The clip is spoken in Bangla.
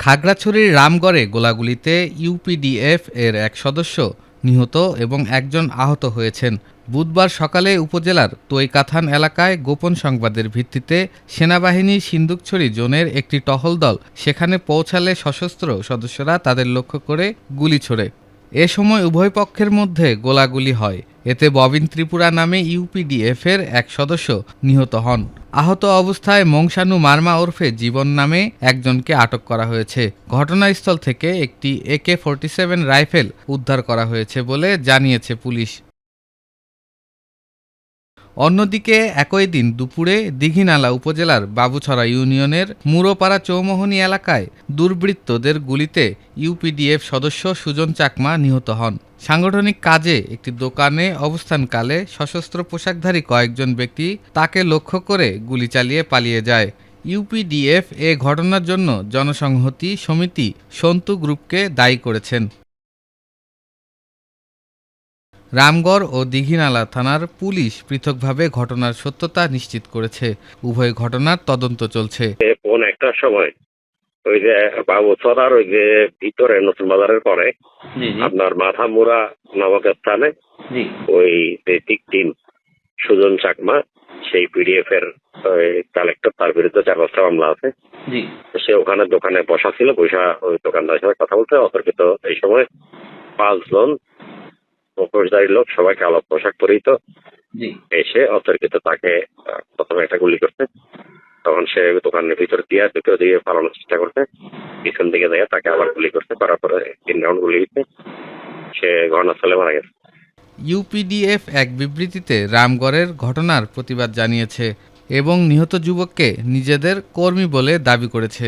খাগড়াছড়ির রামগড়ে গোলাগুলিতে ইউপিডিএফ এর এক সদস্য নিহত এবং একজন আহত হয়েছেন। বুধবার সকালে উপজেলার তৈকাথান এলাকায় গোপন সংবাদের ভিত্তিতে সেনাবাহিনী সিন্দুকছড়ি জোনের একটি টহল দল সেখানে পৌঁছালে সশস্ত্র সদস্যরা তাদের লক্ষ্য করে গুলি ছোড়ে। এ সময় উভয় পক্ষের মধ্যে গোলাগুলি হয়। এতে ববিন ত্রিপুরা নামে ইউপিডিএফের এক সদস্য নিহত হন। আহত অবস্থায় মংসানু মার্মা ওরফে জীবন নামে একজনকে আটক করা হয়েছে। ঘটনাস্থল থেকে একটি AK-47 রাইফেল উদ্ধার করা হয়েছে বলে জানিয়েছে পুলিশ। অন্যদিকে একই দিন দুপুরে দীঘিনালা উপজেলার বাবুছড়া ইউনিয়নের মুরোপাড়া চৌমোহনী এলাকায় দুর্বৃত্তদের গুলিতে ইউপিডিএফ সদস্য সুজন চাকমা নিহত হন। সাংগঠনিক কাজে একটি দোকানে অবস্থানকালে সশস্ত্র পোশাকধারী কয়েকজন ব্যক্তি তাকে লক্ষ্য করে গুলি চালিয়ে পালিয়ে যায়। ইউপিডিএফ এ ঘটনার জন্য জনসংহতি সমিতি সন্তু গ্রুপকে দায়ী করেছেন। রামগড় ও দীঘিনালা থানার পুলিশ পৃথকভাবে ঘটনার সত্যতা নিশ্চিত করেছে। উভয় ঘটনার তদন্ত চলছে। কোন একটা সময় ওই যে বাবুছড়ার ওই যে ভিতরে নতুন বাজারের পরে আপনার মাথামুড়া নামক স্থানে ওই টিম সুজন চাকমা সেই পিডিএফ এর কালেক্টর, তার বিরুদ্ধে 4-5টা মামলা আছে। সে ওখানে দোকানে বসা ছিল, বসা ওই দোকানদারের সাথে কথা বলতে অতর্কিত এই সময় 5 জন মুখোশধারী লোক, সবাই কালো পোশাক পরিহিত, এসে অতর্কিত তাকে প্রথমে একটা গুলি করছে। তখন সে দোকানের ভিতরে দিয়ে দুটো দিয়ে পালানোর চেষ্টা করছে, পিছন দিকে যায় তাকে আবার গুলি করছে, করার পরে 3 রাউন্ড গুলি দিচ্ছে, সে ঘটনাস্থলে মারা গেছে। ইউপিডিএফ এক বিবৃতিতে রামগড়ের ঘটনার প্রতিবাদ জানিয়েছে এবং নিহত যুবককে নিজেদের কর্মী বলে দাবি করেছে।